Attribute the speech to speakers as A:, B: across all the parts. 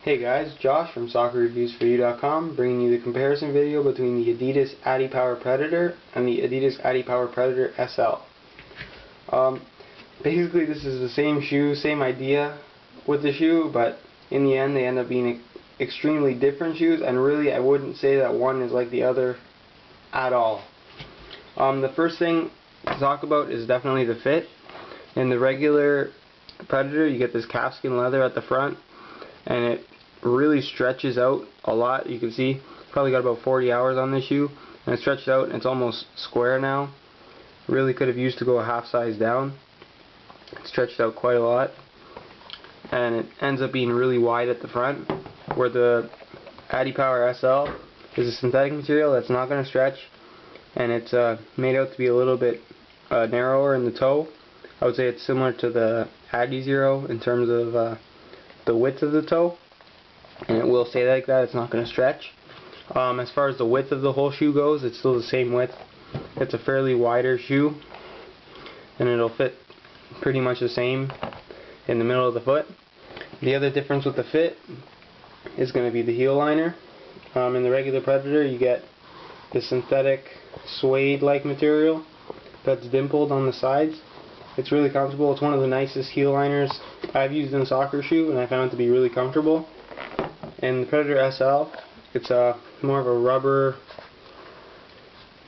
A: Hey guys, Josh from SoccerReviewsForYou.com bringing you the comparison video between the Adidas adipower Predator and the Adidas adipower Predator SL. Basically this is the same shoe, same idea with the shoe, but in the end they end up being extremely different shoes, and really I wouldn't say that one is like the other at all. The first thing to talk about is definitely the fit. In the regular Predator you get this calfskin leather at the front, and it really stretches out a lot. You can see probably got about 40 hours on this shoe, and it stretched out and it's almost square now. Really could have used to go a half size down. It stretched out quite a lot, and it ends up being really wide at the front, where the adipower SL is a synthetic material that's not going to stretch, and it's made out to be a little bit narrower in the toe. I would say it's similar to the Adi Zero in terms of the width of the toe, and it will stay like that. It's not going to stretch. As far as the width of the whole shoe goes, it's still the same width. It's a fairly wider shoe, and it'll fit pretty much the same in the middle of the foot. The other difference with the fit is going to be the heel liner. In the regular Predator you get the synthetic suede-like material that's dimpled on the sides. It's really comfortable. It's one of the nicest heel liners I've used in a soccer shoe, and I found it to be really comfortable. In the Predator SL, it's more of a rubber,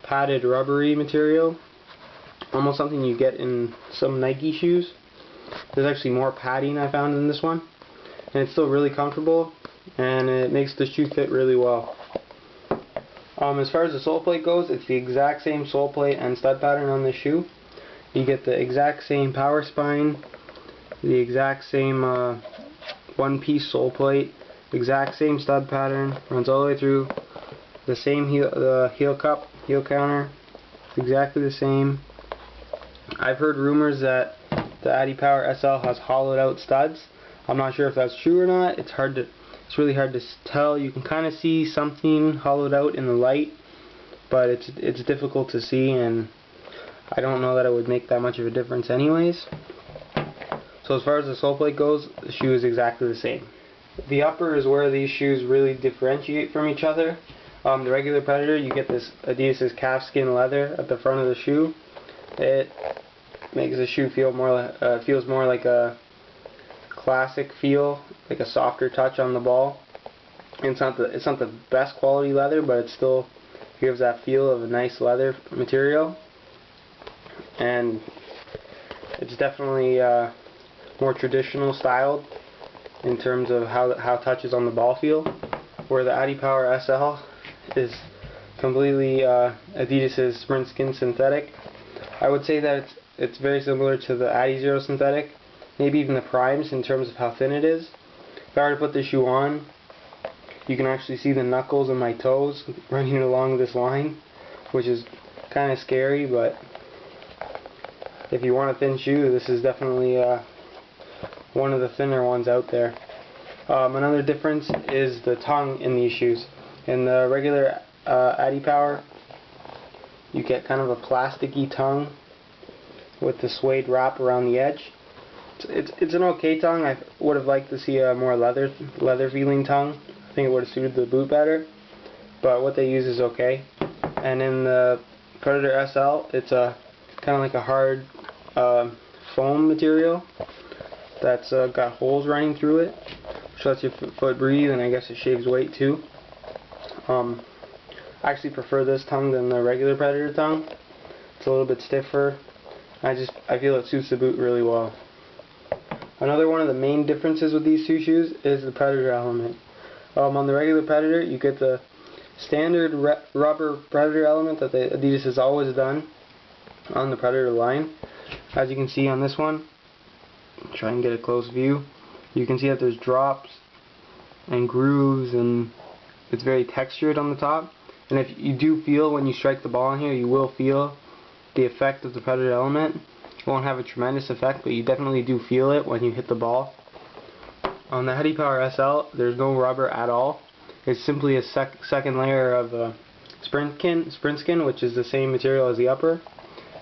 A: padded rubbery material, almost something you get in some Nike shoes. There's actually more padding I found in this one, and it's still really comfortable, and it makes the shoe fit really well. As far as the sole plate goes, it's the exact same sole plate and stud pattern on this shoe. You get the exact same power spine, the exact same one-piece sole plate, exact same stud pattern, runs all the way through, the same heel cup, heel counter, it's exactly the same. I've heard rumors that the adipower SL has hollowed out studs. I'm not sure if that's true or not. It's really hard to tell. You can kind of see something hollowed out in the light, but it's difficult to see, and I don't know that it would make that much of a difference anyways. So as far as the sole plate goes, the shoe is exactly the same. The upper is where these shoes really differentiate from each other. The regular Predator, you get this Adidas calfskin leather at the front of the shoe. It makes the shoe feel feels more like a classic feel, like a softer touch on the ball. It's not the best quality leather, but it still gives that feel of a nice leather material, and it's definitely more traditional styled in terms of how touches on the ball feel, where the adipower SL is completely Adidas's Sprint Skin synthetic. I would say that it's very similar to the Adi Zero synthetic, maybe even the Primes in terms of how thin it is. If I were to put this shoe on, you can actually see the knuckles of my toes running along this line, which is kind of scary, but if you want a thin shoe, this is definitely one of the thinner ones out there. Another difference is the tongue in these shoes. In the regular adipower, you get kind of a plasticky tongue with the suede wrap around the edge. It's an okay tongue. I would have liked to see a more leather feeling tongue. I think it would have suited the boot better, but what they use is okay. And in the Predator SL, it's kind of like a hard foam material that's got holes running through it, which lets your foot breathe, and I guess it shaves weight too. I actually prefer this tongue than the regular Predator tongue. It's a little bit stiffer. I feel it suits the boot really well. Another one of the main differences with these two shoes is the Predator element. On the regular Predator, you get the standard rubber Predator element that Adidas has always done on the Predator line. As you can see on this one, try and get a close view, you can see that there's drops and grooves, and it's very textured on the top. And if you do feel when you strike the ball in here, you will feel the effect of the Predator element. It won't have a tremendous effect, but you definitely do feel it when you hit the ball. On the adipower SL, there's no rubber at all. It's simply a second layer of sprint skin, which is the same material as the upper.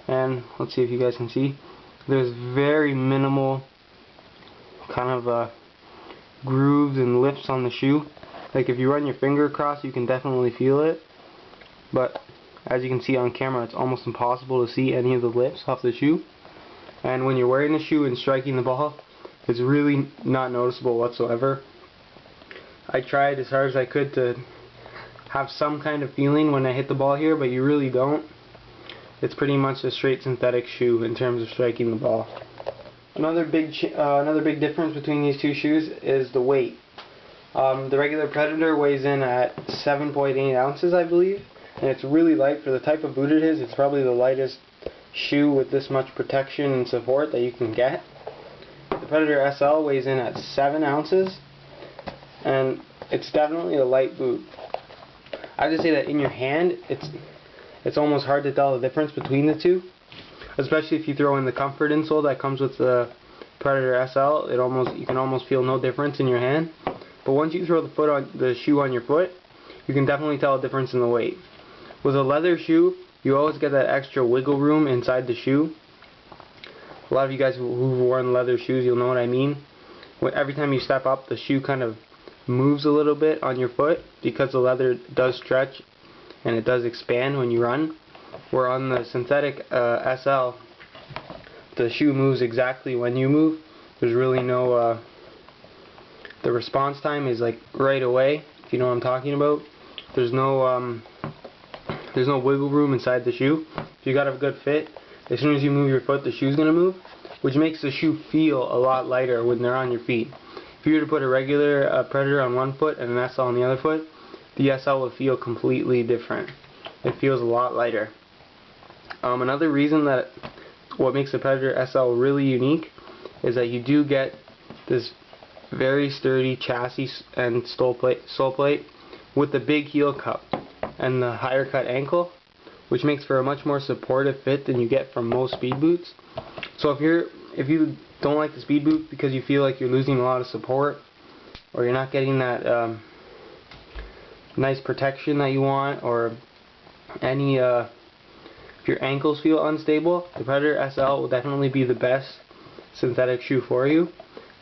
A: And let's see if you guys can see, there's very minimal kind of grooves and lifts on the shoe. Like if you run your finger across, you can definitely feel it, but as you can see on camera, it's almost impossible to see any of the lifts off the shoe. And when you're wearing the shoe and striking the ball, it's really not noticeable whatsoever. I tried as hard as I could to have some kind of feeling when I hit the ball here, but you really don't. It's pretty much a straight synthetic shoe in terms of striking the ball. Another big difference between these two shoes is the weight. The regular Predator weighs in at 7.8 ounces, I believe, and it's really light for the type of boot it is. It's probably the lightest shoe with this much protection and support that you can get. The Predator SL weighs in at 7 ounces, and it's definitely a light boot. I have to say that in your hand, it's almost hard to tell the difference between the two, especially if you throw in the comfort insole that comes with the Predator SL. You can almost feel no difference in your hand. But once you throw the shoe on your foot, you can definitely tell a difference in the weight. With a leather shoe, you always get that extra wiggle room inside the shoe. A lot of you guys who've worn leather shoes, you'll know what I mean. Every time you step up, the shoe kind of moves a little bit on your foot because the leather does stretch and it does expand when you run. Where on the synthetic SL, the shoe moves exactly when you move. There's really no the response time is like right away, if you know what I'm talking about. There's no wiggle room inside the shoe. If you got a good fit, as soon as you move your foot, the shoe's gonna move, which makes the shoe feel a lot lighter when they're on your feet. If you were to put a regular Predator on one foot and an SL on the other foot, the SL would feel completely different. It feels a lot lighter. Another reason that what makes the Predator SL really unique is that you do get this very sturdy chassis and sole plate with the big heel cup and the higher cut ankle, which makes for a much more supportive fit than you get from most speed boots. So if you don't like the speed boot because you feel like you're losing a lot of support, or you're not getting that nice protection that you want, or any if your ankles feel unstable, the Predator SL will definitely be the best synthetic shoe for you.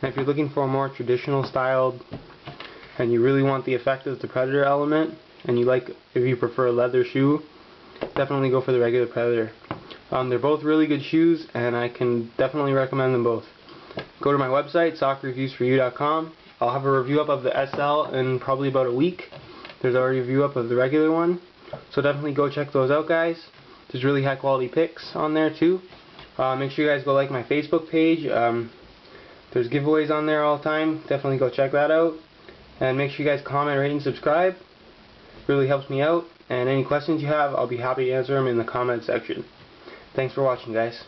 A: And if you're looking for a more traditional styled and you really want the effect of the Predator element, and if you prefer a leather shoe, definitely go for the regular Predator. They're both really good shoes, and I can definitely recommend them both. Go to my website, sockreviewsforyou.com. I'll have a review up of the SL in probably about a week. There's already a review up of the regular one, so definitely go check those out, guys. There's really high quality pics on there too. Make sure you guys go like my Facebook page. There's giveaways on there all the time. Definitely go check that out. And make sure you guys comment, rate, and subscribe. It really helps me out. And any questions you have, I'll be happy to answer them in the comment section. Thanks for watching, guys.